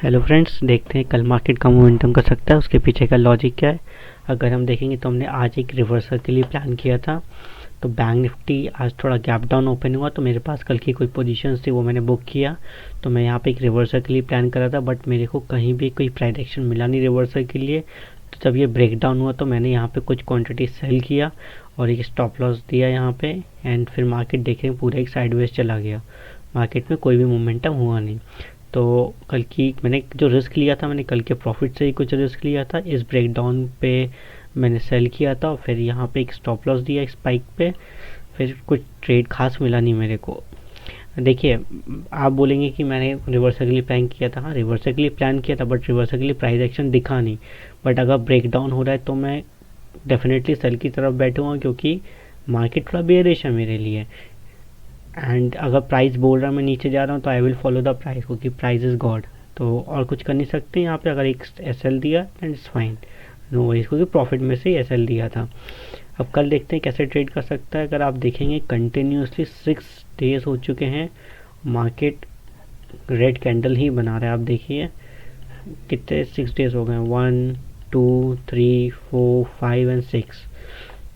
Hello friends, देखते हैं कल मार्केट का मोमेंटम कर सकता है, उसके पीछे का लॉजिक क्या है। अगर हम देखेंगे तो हमने आज एक रिवर्सल के लिए प्लान किया था। तो बैंक निफ्टी आज थोड़ा गैप डाउन ओपन हुआ, तो मेरे पास कल की कोई पोजीशंस थी वो मैंने बुक किया। तो मैं यहाँ पे एक रिवर्सल के लिए प्लान करा था, बट मेरे को कहीं भी कोई प्राइस एक्शन मिला नहीं रिवर्सल के लिए। तो जब ये ब्रेक डाउन हुआ तो मैंने यहाँ पे कुछ क्वांटिटी सेल किया और एक स्टॉप लॉस दिया यहाँ पे। एंड फिर मार्केट देखें पूरा एक साइडवेज चला गया, मार्केट में कोई भी मोमेंटम हुआ नहीं। तो कल की मैंने जो रिस्क लिया था, मैंने कल के प्रॉफिट से ही कुछ रिस्क लिया था। इस ब्रेकडाउन पे मैंने सेल किया था और फिर यहाँ पे एक स्टॉप लॉस दिया स्पाइक पे। फिर कुछ ट्रेड खास मिला नहीं मेरे को। देखिए, आप बोलेंगे कि मैंने रिवर्सल के लिए प्लान किया था। हाँ, रिवर्सल के लिए प्लान किया था, बट रिवर्सल के लिए प्राइस एक्शन दिखा नहीं। बट अगर ब्रेकडाउन हो रहा है तो मैं डेफिनेटली सेल की तरफ बैठूंगा, क्योंकि मार्केट थोड़ा बेयरिश है मेरे लिए। एंड अगर प्राइस बोल रहा है मैं नीचे जा रहा हूँ तो I will follow the price, क्योंकि प्राइस इज गॉड। तो और कुछ कर नहीं सकते यहाँ पे। अगर एक एस एल दिया and it's fine, no worries, क्योंकि प्रॉफिट में से एस एल दिया था। अब कल देखते हैं कैसे ट्रेड कर सकता है। अगर आप देखेंगे कंटिन्यूसली 6 डेज हो चुके हैं, मार्केट रेड कैंडल ही बना रहा है। आप देखिए कितने 6 डेज हो गए, 1 2 3 4 5 एंड 6।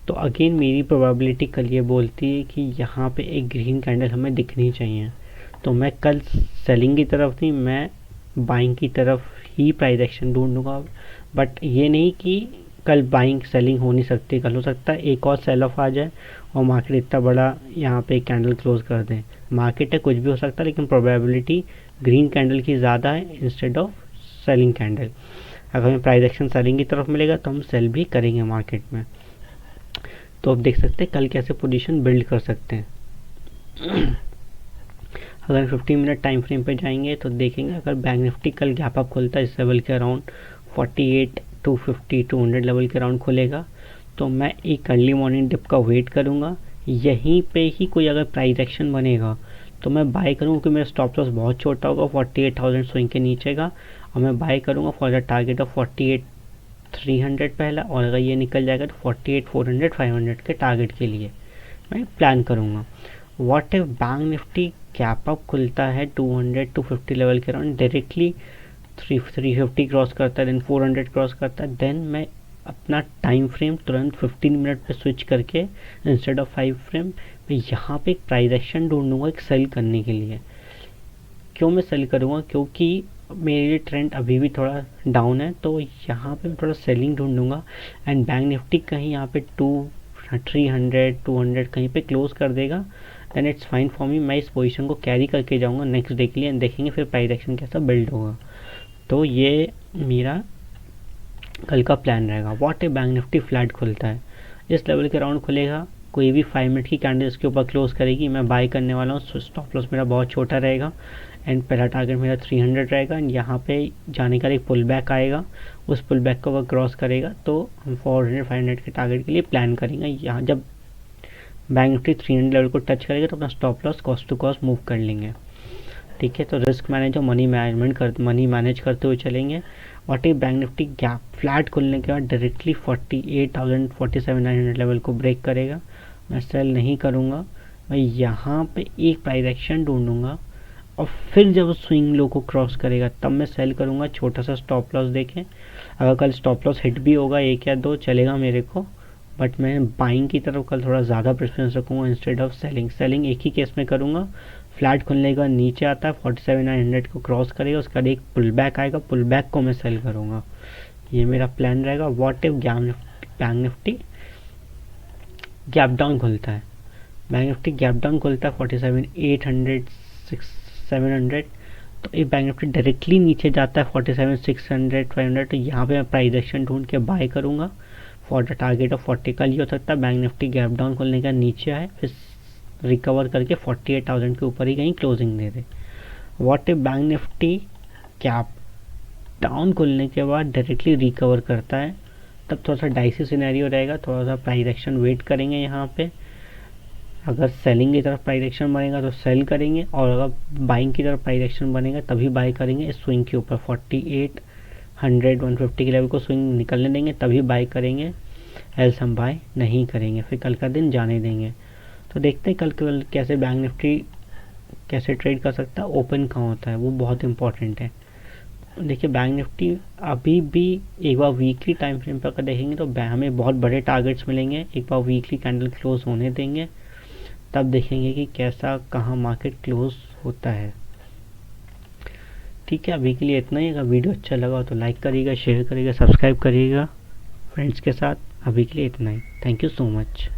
तो अगेन मेरी प्रोबेबिलिटी कल ये बोलती है कि यहाँ पे एक ग्रीन कैंडल हमें दिखनी चाहिए। तो मैं कल सेलिंग की तरफ नहीं, मैं बाइंग की तरफ ही प्राइस एक्शन ढूंढूंगा। बट ये नहीं कि कल बाइंग सेलिंग हो नहीं सकती, कल हो सकता है एक और सेल ऑफ आ जाए और मार्केट इतना बड़ा यहाँ पे कैंडल क्लोज कर दे। मार्केट है, कुछ भी हो सकता है, लेकिन प्रोबेबिलिटी ग्रीन कैंडल की ज़्यादा है इंस्टेड ऑफ सेलिंग कैंडल। अगर हमें प्राइस एक्शन सेलिंग की तरफ मिलेगा तो हम सेल भी करेंगे मार्केट में। तो आप देख सकते हैं कल कैसे पोजीशन बिल्ड कर सकते हैं। अगर 15 मिनट टाइम फ्रेम पे जाएंगे तो देखेंगे, अगर बैंक निफ्टी कल गैप अप खुलता है इस लेवल के अराउंड 48 250 200 लेवल के अराउंड खुलेगा, तो मैं एक अर्ली मॉर्निंग डिप का वेट करूंगा। यहीं पे ही कोई अगर प्राइस एक्शन बनेगा तो मैं बाय करूँगा, क्योंकि मेरा स्टॉप लॉस बहुत छोटा होगा 48,000 स्विंग के नीचे का। और मैं बाय करूँगा फॉर द टारगेट ऑफ 48,300 पहला, और अगर ये निकल जाएगा तो 48,400 500 के टारगेट के लिए मैं प्लान करूँगा। What if bank Nifty cap up खुलता है 200 250 लेवल के अराउंड, डायरेक्टली 350 क्रॉस करता है, देन 400 क्रॉस करता है, देन मैं अपना टाइम फ्रेम तुरंत 15 मिनट पे स्विच करके इंस्टेड ऑफ 5 फ्रेम मैं यहाँ पे एक प्राइस एक्शन ढूंढूंगा एक सेल करने के लिए। क्यों मैं सेल करूँगा? क्योंकि मेरे लिए ट्रेंड अभी भी थोड़ा डाउन है, तो यहाँ पे मैं थोड़ा सेलिंग ढूंढूंगा। एंड बैंक निफ्टी कहीं यहाँ पे 300 200 कहीं पे क्लोज कर देगा, then it's fine for me. मैं इस पोजीशन को कैरी करके जाऊँगा नेक्स्ट डे के लिए, देखेंगे फिर प्राइस एक्शन कैसा बिल्ड होगा। तो ये मेरा कल का प्लान रहेगा। What if bank Nifty flat खुलता है, इस लेवल के अराउंड खुलेगा, कोई भी 5 मिनट की कैंडल इसके ऊपर क्लोज करेगी, मैं बाय करने वाला हूँ। स्टॉप लॉस मेरा बहुत छोटा रहेगा एंड पहला टारगेट मेरा 300 रहेगा। एंड यहाँ पे जाने का एक पुल बैक आएगा, उस पुल बैक को अगर क्रॉस करेगा तो हम 400 500 के टारगेट के लिए प्लान करेंगे। यहाँ जब बैंक निफ्टी 300 लेवल को टच करेगा तो अपना stop loss cost to cost move कर लेंगे। ठीक है, तो रिस्क मैनेज और मनी मैनेज करते हुए चलेंगे। What if bank Nifty gap flat खुलने के बाद डायरेक्टली 48,000 47,900 लेवल को ब्रेक करेगा, मैं सेल नहीं करूँगा। मैं यहाँ पे एक प्राइस एक्शन ढूंढूंगा और फिर जब स्विंग लो को क्रॉस करेगा तब मैं सेल करूँगा, छोटा सा स्टॉप लॉस देखें। अगर कल स्टॉप लॉस हिट भी होगा 1 या 2 चलेगा मेरे को, बट मैं बाइंग की तरफ कल थोड़ा ज़्यादा प्रेफरेंस रखूँगा इंस्टेड ऑफ सेलिंग। सेलिंग एक ही केस में करूँगा, फ्लैट खुलने के बाद नीचे आता है 47,900 को क्रॉस करेगा, उसका एक पुल बैक आएगा, पुल बैक को मैं सेल करूँगा। ये मेरा प्लान रहेगा। What if bank Nifty gap down खुलता है, बैंक निफ्टी गैप डाउन खुलता है 47,800 700, तो एक बैंक निफ्टी डायरेक्टली नीचे जाता है 47,600 500, तो यहाँ पे मैं प्राइस एक्शन ढूंढ के बाय करूँगा फॉर द टारगेट ऑफ 40। कल ये हो सकता है बैंक निफ्टी गैप डाउन खुलने का नीचे आए, फिर रिकवर करके 48,000 के ऊपर ही कहीं closing they they. What if bank Nifty gap down खुलने के बाद डायरेक्टली रिकवर करता है, तब थोड़ा सा डाइसी सिनेरियो रहेगा, थोड़ा सा प्राइस एक्शन वेट करेंगे यहाँ पे। अगर सेलिंग की तरफ प्राइस एक्शन बनेगा तो सेल करेंगे, और अगर बाइंग की तरफ प्राइस एक्शन बनेगा तभी बाय करेंगे। इस स्विंग के ऊपर 48,100 150 के लेवल को स्विंग निकलने देंगे तभी बाय करेंगे, एल्स हम बाय नहीं करेंगे, फिर कल का दिन जाने देंगे। तो देखते हैं कल कैसे बैंक निफ्टी कैसे ट्रेड कर सकता है, ओपन कहाँ होता है वो बहुत इंपॉर्टेंट है। देखिए बैंक निफ्टी अभी भी एक बार वीकली टाइम फ्रेम पर अगर देखेंगे तो हमें बहुत बड़े टारगेट्स मिलेंगे। एक बार वीकली कैंडल क्लोज होने देंगे, तब देखेंगे कि कैसा कहाँ मार्केट क्लोज होता है। ठीक है, अभी के लिए इतना ही। अगर वीडियो अच्छा लगा हो तो लाइक करिएगा, शेयर करिएगा, सब्सक्राइब करिएगा फ्रेंड्स के साथ। अभी के लिए इतना ही। Thank you so much.